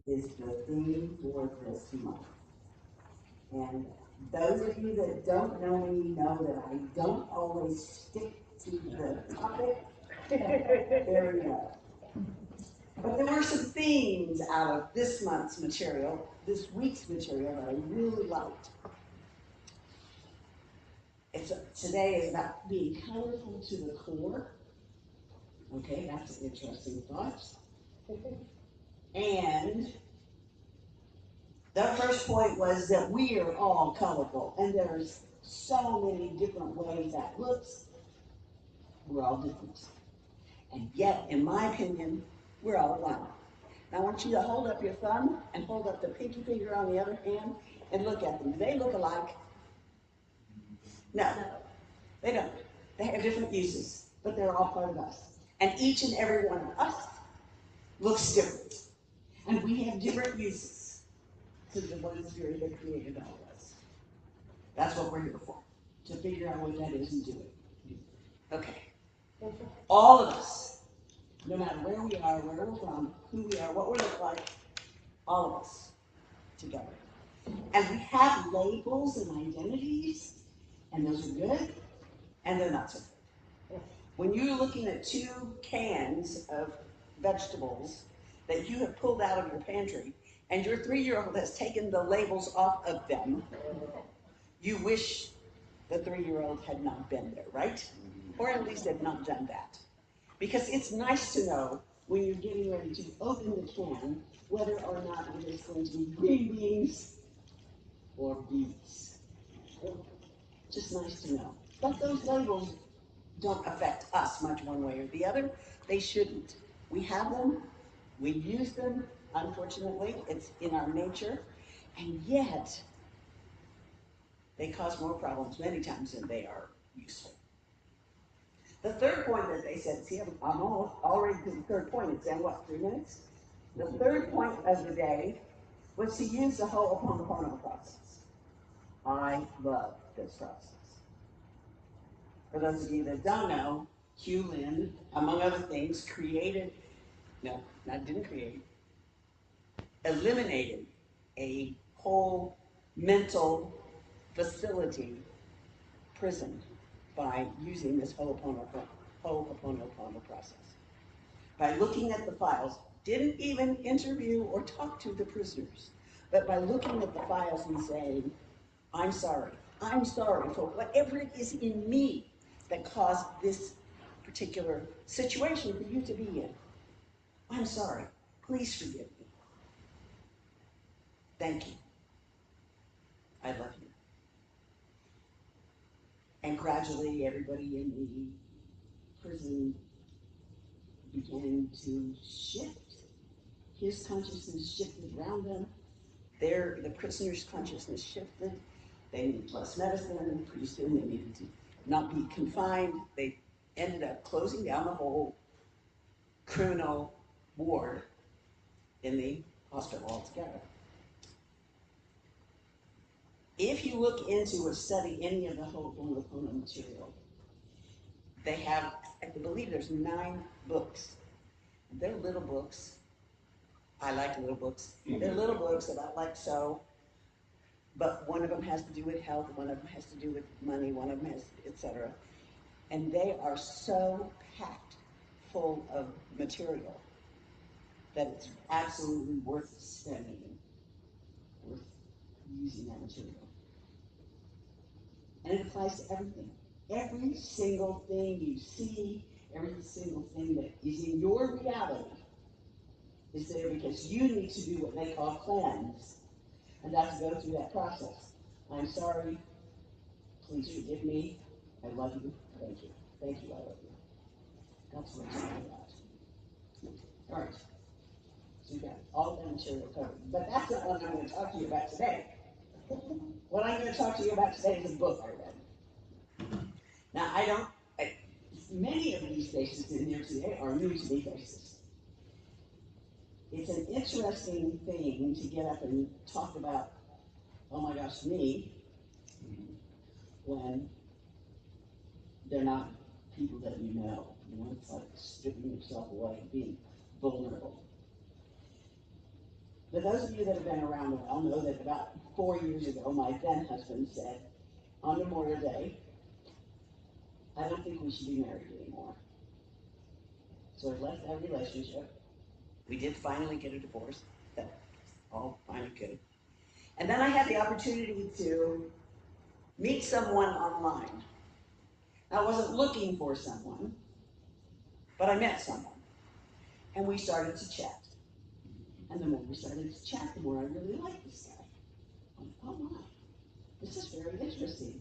is the theme for this month. And those of you that don't know me know that I don't always stick to the topic very well. But there were some themes out of this month's material, this week's material, that I really liked. Today is about being colorful to the core. Okay, that's an interesting thought. And the first point was that we are all colorful, and there's so many different ways that looks. We're all different. And yet, in my opinion, we're all one. Now I want you to hold up your thumb and hold up the pinky finger on the other hand and look at them. Do they look alike? No, they don't. They have different uses, but they're all part of us. And each and every one of us looks different. And we have different uses to the one Spirit that created all of us. That's what we're here for, to figure out what that is and do it. Okay. All of us, no matter where we are, where we're from, who we are, what we look like, all of us together. And we have labels and identities, and those are good, and they're not so good. When you're looking at 2 cans of vegetables that you have pulled out of your pantry, and your 3-year-old has taken the labels off of them, you wish the 3-year-old had not been there, right? Or at least had not done that. Because it's nice to know when you're getting ready to open the can whether or not it is going to be green beans or beets. Just nice to know. But those labels don't affect us much one way or the other. They shouldn't. We have them, we use them, unfortunately, it's in our nature, and yet they cause more problems many times than they are useful. The third point that they said, see, I'm already to the third point, it's in what, 3 minutes? The third point of the day was to use the Ho'oponopono process. I love this process. For those of you that don't know, Hugh Lin, among other things, eliminated a whole mental facility, prison, by using this Ho'oponopono process. By looking at the files, didn't even interview or talk to the prisoners, but by looking at the files and saying, I'm sorry for whatever it is in me that caused this particular situation for you to be in. I'm sorry, please forgive me. Thank you. I love you. And gradually everybody in the prison began to shift. His consciousness shifted around them. The prisoner's consciousness shifted. They needed less medicine, pretty soon they needed to not be confined. They ended up closing down the whole criminal ward in the hospital altogether. If you look into or study any of the Ho'oponopono material, they have, I believe there's 9 books. They're little books. I like little books. They're little books about like so, but one of them has to do with health, one of them has to do with money, one of them has, etc. And they are so packed full of material that it's absolutely worth studying, worth using that material. And it applies to everything. Every single thing you see, every single thing that is in your reality is there because you need to do what they call cleanse. And that's to go through that process. I'm sorry, please forgive me, I love you, thank you. Thank you, I love you. That's what it's all about. All right, so you got all of that material covered. But that's not what I'm going to talk to you about today. What I'm going to talk to you about today is a book I read. Now, many of these faces in here today are new to me faces. It's an interesting thing to get up and talk about, oh my gosh, me, when they're not people that you know. You know, it's like stripping yourself away, being vulnerable. For those of you that have been around a while know that about 4 years ago, my then husband said on Memorial Day, I don't think we should be married anymore. So we left that relationship. We did finally get a divorce. That's all finally good. And then I had the opportunity to meet someone online. I wasn't looking for someone, but I met someone. And we started to chat. And the more we started to chat, the more I really liked this guy. I'm like, oh my, this is very interesting.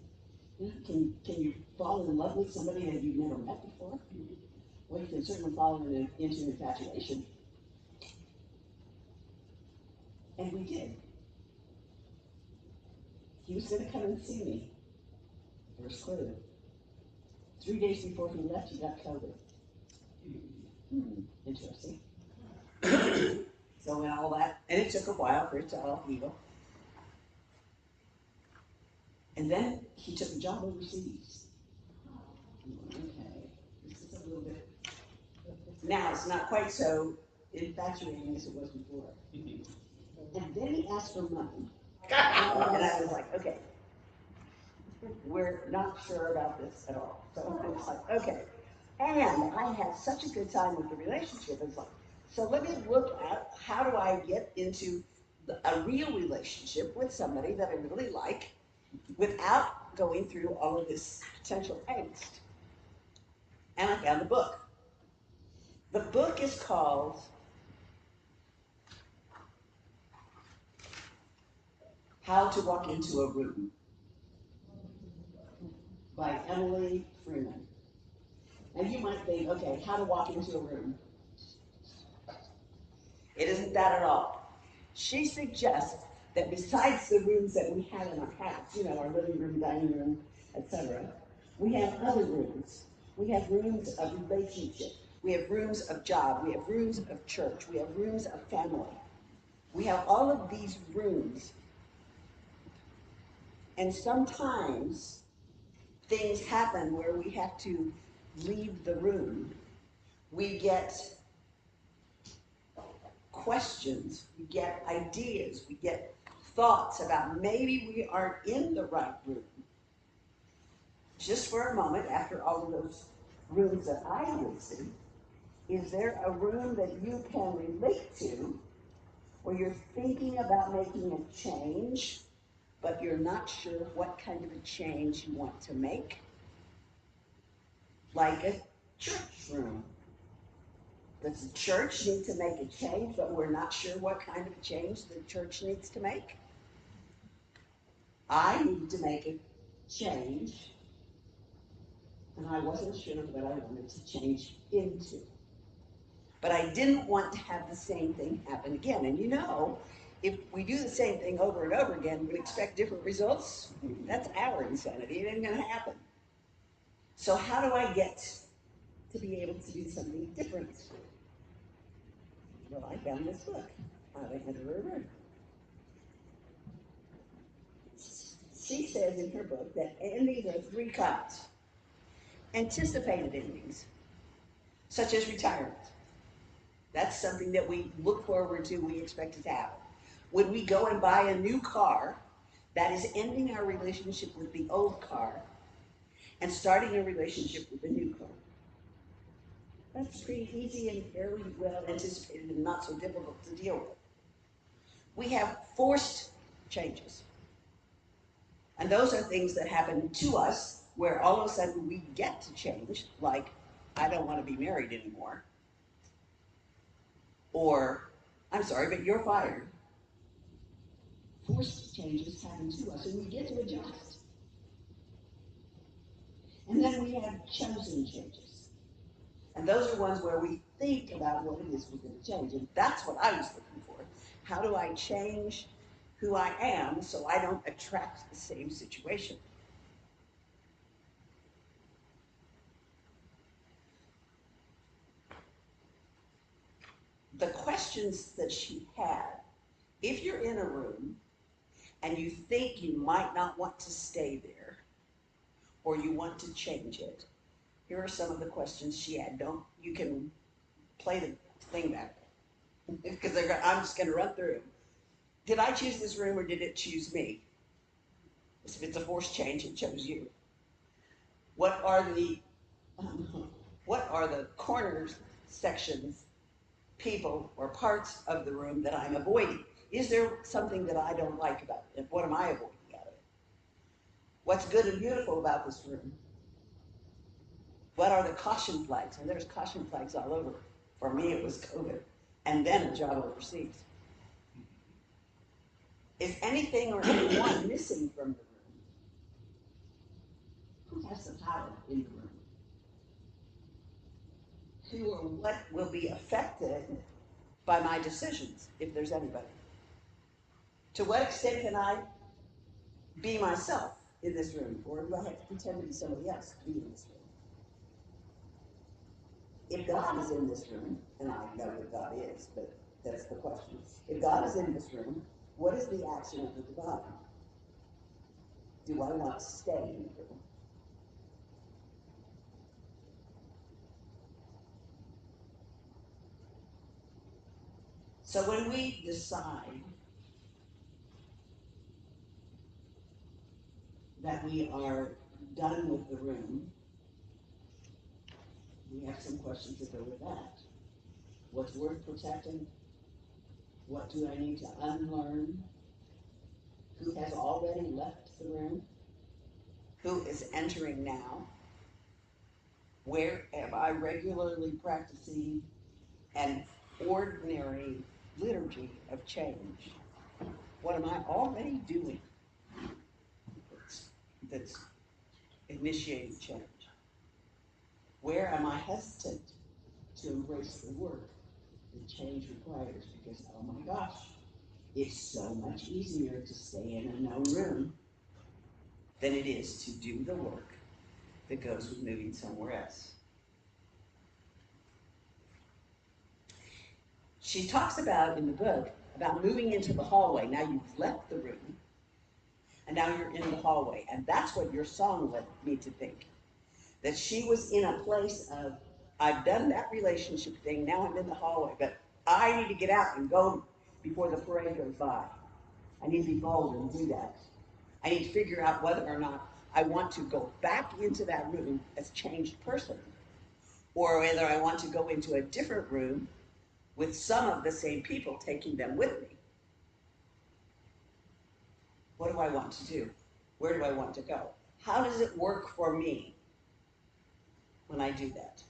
You know, can you fall in love with somebody that you've never met before? Well, you can certainly fall into infatuation. And we did. He was going to come and see me. First clue. 3 days before he left, he got COVID. Interesting. So and all that, and it took a while for it to all heal. And then he took a job overseas. Okay, this is a little bit. Now it's not quite so infatuating as it was before. And then he asked for money, and I was like, okay, we're not sure about this at all. So it's like, okay. And I had such a good time with the relationship. It's like, so let me look at how do I get into a real relationship with somebody that I really like without going through all of this potential angst. And I found the book. The book is called How to Walk into a Room by Emily Freeman. And you might think, okay, how to walk into a room. It isn't that at all. She suggests that besides the rooms that we have in our house, you know, our living room, dining room, etc., we have other rooms. We have rooms of relationship. We have rooms of job. We have rooms of church. We have rooms of family. We have all of these rooms. And sometimes things happen where we have to leave the room. We get questions, we get ideas, we get thoughts about maybe we aren't in the right room. Just for a moment, after all of those rooms that I listed, is there a room that you can relate to where you're thinking about making a change, but you're not sure what kind of a change you want to make? Like a church room. Does the church need to make a change, but we're not sure what kind of a change the church needs to make? I needed to make a change, and I wasn't sure what I wanted to change into. But I didn't want to have the same thing happen again. And you know, if we do the same thing over and over again, we expect different results. That's our insanity. It ain't going to happen. So how do I get to be able to do something different? Well, I found this book, How to Enter a Room. She says in her book that endings are 3 kinds. Anticipated endings, such as retirement. That's something that we look forward to, we expect it to happen. When we go and buy a new car, that is ending our relationship with the old car and starting a relationship with the new car. That's pretty easy and fairly well anticipated and not so difficult to deal with. We have forced changes. And those are things that happen to us where all of a sudden we get to change, like, I don't want to be married anymore. Or, I'm sorry, but you're fired. Forced changes happen to us, and we get to adjust. And then we have chosen changes. And those are ones where we think about what it is we're going to change. And that's what I was looking for. How do I change who I am so I don't attract the same situation? The questions that she had, if you're in a room and you think you might not want to stay there or you want to change it, here are some of the questions she had. You can play the thing back because I'm just going to run through them. Did I choose this room or did it choose me? If it's a forced change, it chose you. What are the corners, sections, people, or parts of the room that I'm avoiding? Is there something that I don't like about it? What am I avoiding out of it? What's good and beautiful about this room? What are the caution flags? And there's caution flags all over. For me, it was COVID, and then a job overseas. Is anything or anyone missing from the room? Who has the power in the room? Who or what will be affected by my decisions, if there's anybody? To what extent can I be myself in this room, or do I have to pretend to be somebody else to be in this room? If God is in this room, and I know that God is, but that's the question. If God is in this room, what is the action of the divine? Do I want to stay in the room? So when we decide that we are done with the room, we have some questions that go with that. What's worth protecting? What do I need to unlearn? Who has already left the room? Who is entering now? Where am I regularly practicing an ordinary liturgy of change? What am I already doing that's initiating change? Where am I hesitant to embrace the work that change requires? Because, oh my gosh, it's so much easier to stay in a known room than it is to do the work that goes with moving somewhere else. She talks about in the book about moving into the hallway. Now you've left the room, and now you're in the hallway. And that's what your song led me to think. That she was in a place of, I've done that relationship thing, now I'm in the hallway, but I need to get out and go before the parade goes by. I need to be bold and do that. I need to figure out whether or not I want to go back into that room as a changed person, or whether I want to go into a different room with some of the same people, taking them with me. What do I want to do? Where do I want to go? How does it work for me when I do that?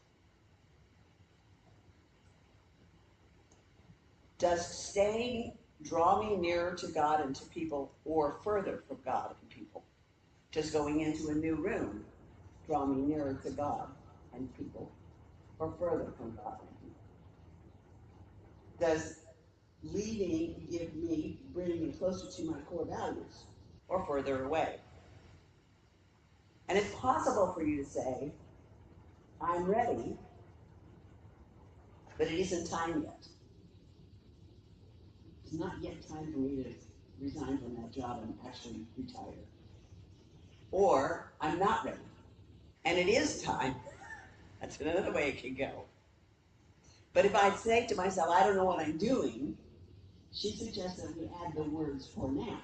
Does staying draw me nearer to God and to people, or further from God and people? Does going into a new room draw me nearer to God and people, or further from God and people? Does leading bring me closer to my core values, or further away? And it's possible for you to say, I'm ready, but it isn't time yet. It's not yet time for me to resign from that job and actually retire. Or I'm not ready, and it is time. That's another way it can go. But if I say to myself, I don't know what I'm doing, she suggests that we add the words for now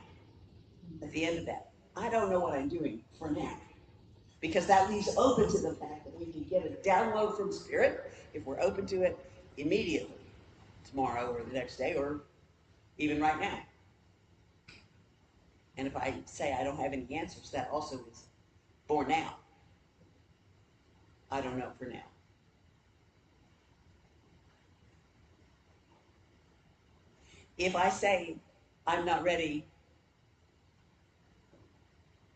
at the end of that. I don't know what I'm doing for now. Because that leaves open to the fact that we can get a download from Spirit if we're open to it immediately, tomorrow or the next day, or even right now. And if I say I don't have any answers, that also is for now. I don't know for now. If I say I'm not ready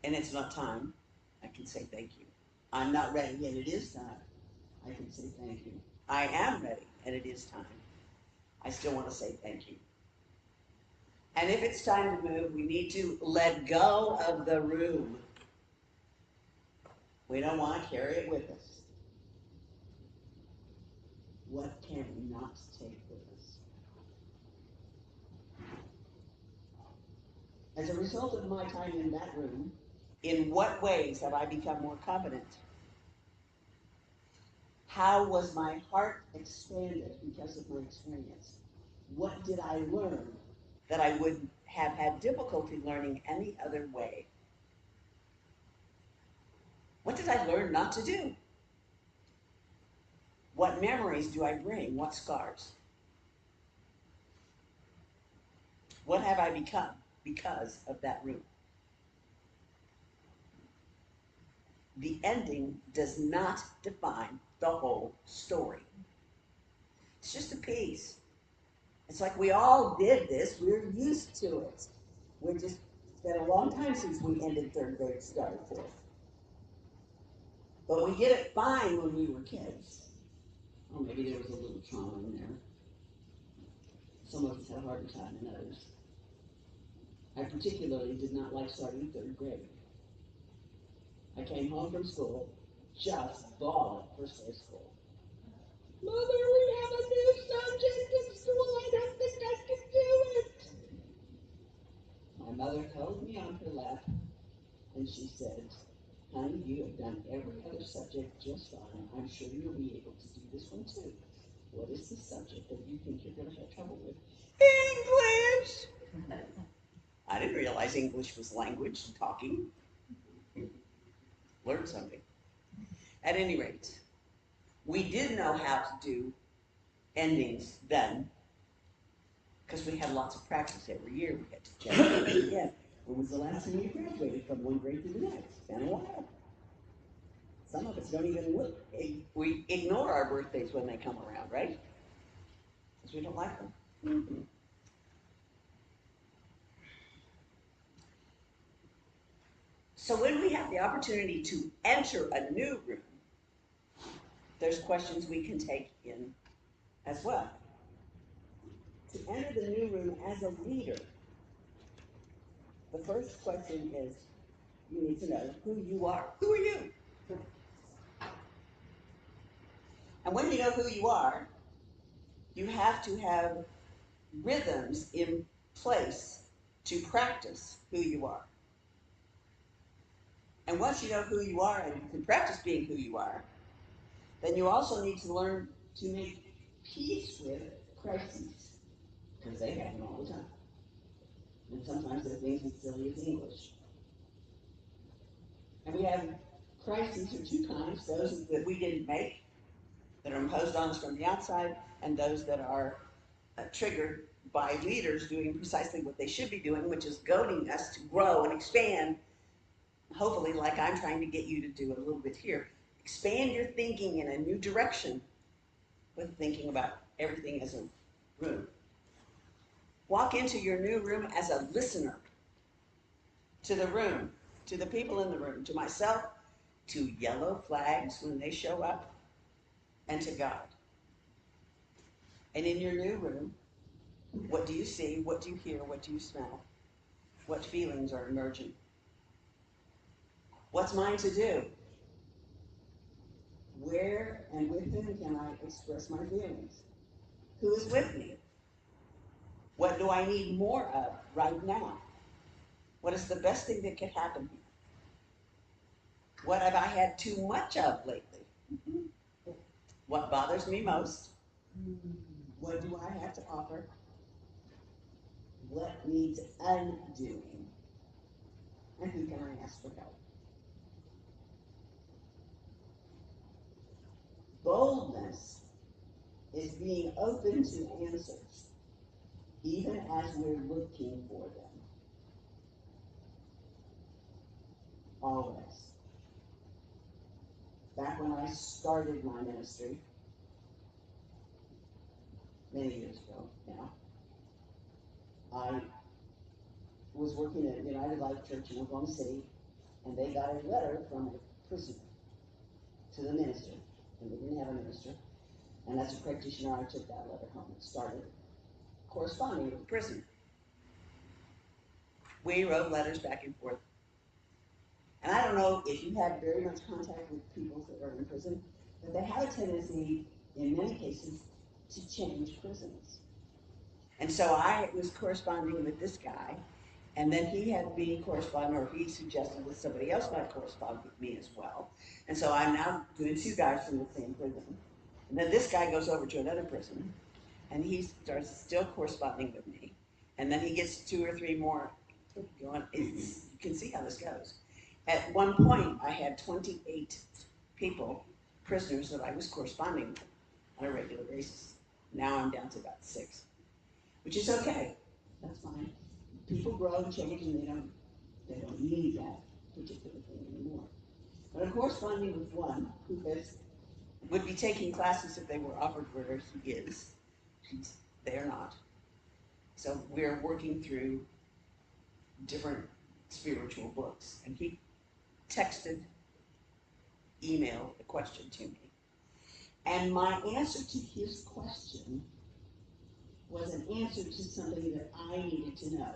and it's not time, I can say thank you. I'm not ready and it is time, I can say thank you. I am ready and it is time, I still want to say thank you. And if it's time to move, we need to let go of the room. We don't want to carry it with us. What can we not take with us? As a result of my time in that room, in what ways have I become more confident? How was my heart expanded because of my experience? What did I learn that I would have had difficulty learning any other way. What did I learn not to do? What memories do I bring? What scars? What have I become because of that room? The ending does not define the whole story. It's just a piece. It's like we all did this. We're used to it. It's been a long time since we ended third grade, started fourth. But we did it fine when we were kids. Or maybe there was a little trauma in there. Some of us had a harder time than others. I particularly did not like starting third grade. I came home from school just bawling first day of school. Mother, we have a new subject in school. I don't think I can do it. My mother held me on her lap and she said, honey, you have done every other subject just fine. I'm sure you'll be able to do this one too. What is the subject that you think you're going to have trouble with? English! I didn't realize English was language and talking. Learned something. At any rate, we did know how to do endings then, because we had lots of practice every year. We had to check it again. When was the last time you graduated from one grade to the next? It's been a while. Some of us don't even look. We ignore our birthdays when they come around, right? Because we don't like them. Mm-hmm. So when we have the opportunity to enter a new room, there's questions we can take in as well. To enter the new room as a leader, the first question is, you need to know who you are. Who are you? And when you know who you are, you have to have rhythms in place to practice who you are. And once you know who you are and you can practice being who you are, then you also need to learn to make peace with crises, because they happen all the time. And sometimes they're things as silly as English. And we have crises of two kinds, those that we didn't make, that are imposed on us from the outside, and those that are triggered by leaders doing precisely what they should be doing, which is goading us to grow and expand, hopefully like I'm trying to get you to do a little bit here. Expand your thinking in a new direction with thinking about everything as a room. Walk into your new room as a listener to the room, to the people in the room, to myself, to yellow flags when they show up, and to God. And in your new room, what do you see? What do you hear? What do you smell? What feelings are emerging? What's mine to do? Where and with whom can I express my feelings? Who is with me? What do I need more of right now? What is the best thing that could happen here? What have I had too much of lately? What bothers me most? What do I have to offer? What needs undoing? And who can I ask for help? Boldness is being open to answers, even as we're looking for them. Always. Back when I started my ministry, many years ago now, I was working at United Life Church in Oklahoma City, and they got a letter from a prisoner to the minister, and they didn't have a minister. And as a practitioner, I took that letter home and started corresponding with the prisoner. We wrote letters back and forth. And I don't know if you have very much contact with people that are in prison, but they have a tendency, in many cases, to change prisons. And so I was corresponding with this guy, and then he had me correspond, or he suggested that somebody else might correspond with me as well. And so I'm now doing two guys from the same prison. And then this guy goes over to another prison, and he starts still corresponding with me. And then he gets 2 or 3 more going. You can see how this goes. At one point, I had 28 people, prisoners, that I was corresponding with on a regular basis. Now I'm down to about 6, which is okay. That's fine. People grow and change, and they don't need that particular thing anymore. But I'm corresponding with one who would be taking classes if they were offered where he is. They are not. So we're working through different spiritual books. And he texted, emailed a question to me. And my answer to his question was an answer to something that I needed to know.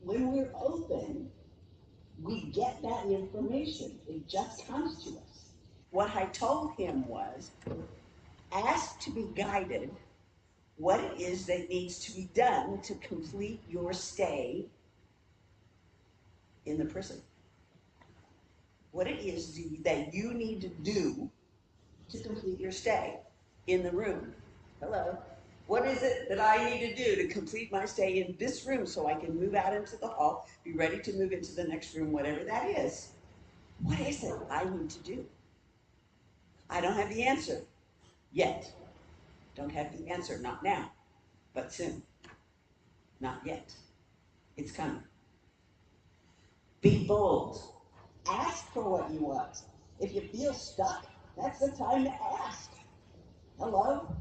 When we're open, we get that information. It just comes to us. What I told him was, ask to be guided what it is that needs to be done to complete your stay in the prison. What it is that you need to do to complete your stay in the room. Hello. What is it that I need to do to complete my stay in this room so I can move out into the hall, be ready to move into the next room, whatever that is? What is it I need to do? I don't have the answer yet. Don't have the answer, not now, but soon. Not yet. It's coming. Be bold. Ask for what you want. If you feel stuck, that's the time to ask. Hello?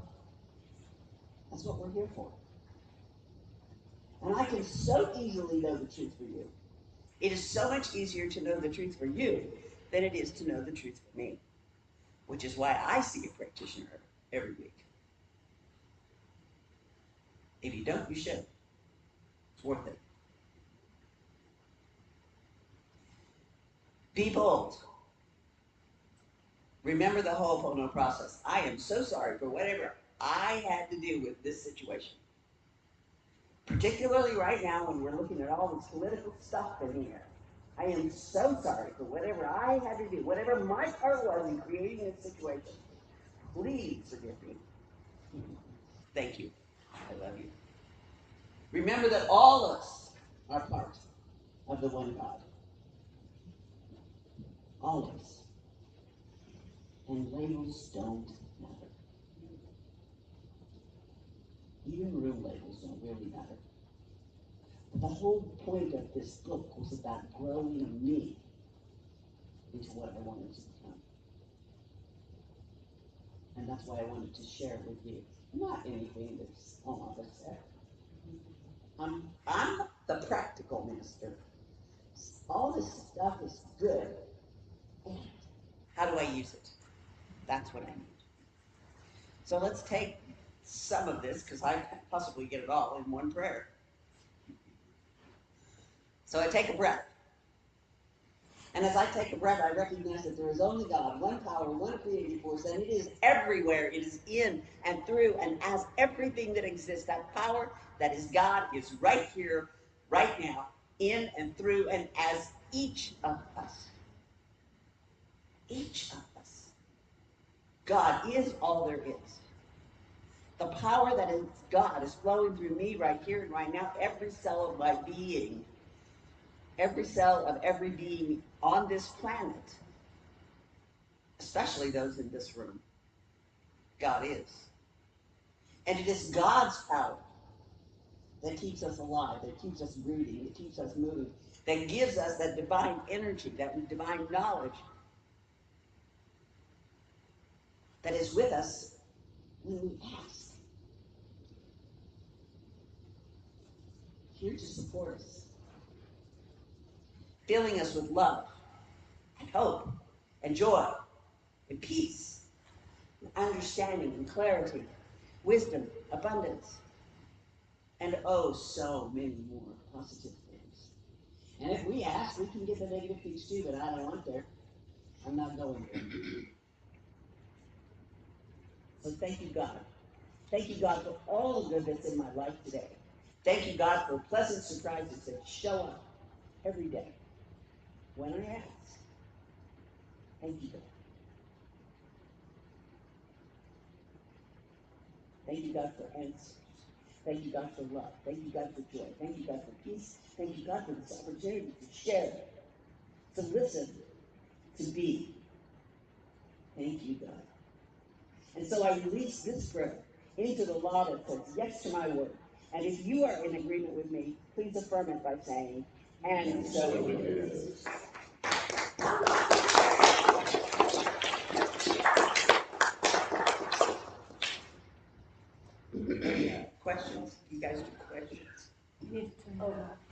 That's what we're here for. And I can so easily know the truth for you. It is so much easier to know the truth for you than it is to know the truth for me, which is why I see a practitioner every week. If you don't, you should. It's worth it. Be bold. Remember the Ho'oponopono process. I am so sorry for whatever I had to do with this situation. Particularly right now when we're looking at all this political stuff in here. I am so sorry for whatever I had to do, whatever my part was in creating this situation. Please forgive me. Thank you. I love you. Remember that all of us are part of the one God. All of us. And labels don't matter. Even room labels don't really matter. But the whole point of this book was about growing me into what I wanted to become. And that's why I wanted to share it with you. Not anything that's on the set. I'm the practical minister. All this stuff is good. How do I use it? That's what I need. So let's take some of this, because I can't possibly get it all in one prayer. So I take a breath. And as I take a breath, I recognize that there is only God, one power, one creative force, and it is everywhere. It is in and through and as everything that exists. That power that is God is right here, right now, in and through and as each of us. Each of us. God is all there is. The power that is God is flowing through me right here and right now, every cell of my being. Every cell of every being on this planet, especially those in this room, God is. And it is God's power that keeps us alive, that keeps us breathing, that keeps us moving, that gives us that divine energy, that divine knowledge that is with us when we ask. Here to support us. Filling us with love and hope and joy and peace and understanding and clarity, wisdom, abundance, and oh, so many more positive things. And if we ask, we can get the negative things too, but I don't want there. I'm not going there. So thank you, God. Thank you, God, for all the good that's in my life today. Thank you, God, for pleasant surprises that show up every day when I ask. Thank you, God. Thank you, God, for answers. Thank you, God, for love. Thank you, God, for joy. Thank you, God, for peace. Thank you, God, for this opportunity to share, to listen, to be. Thank you, God. And so I release this prayer into the law that says yes to my word. And if you are in agreement with me, please affirm it by saying, and so it is. Questions? You guys do questions? You need to turn it off.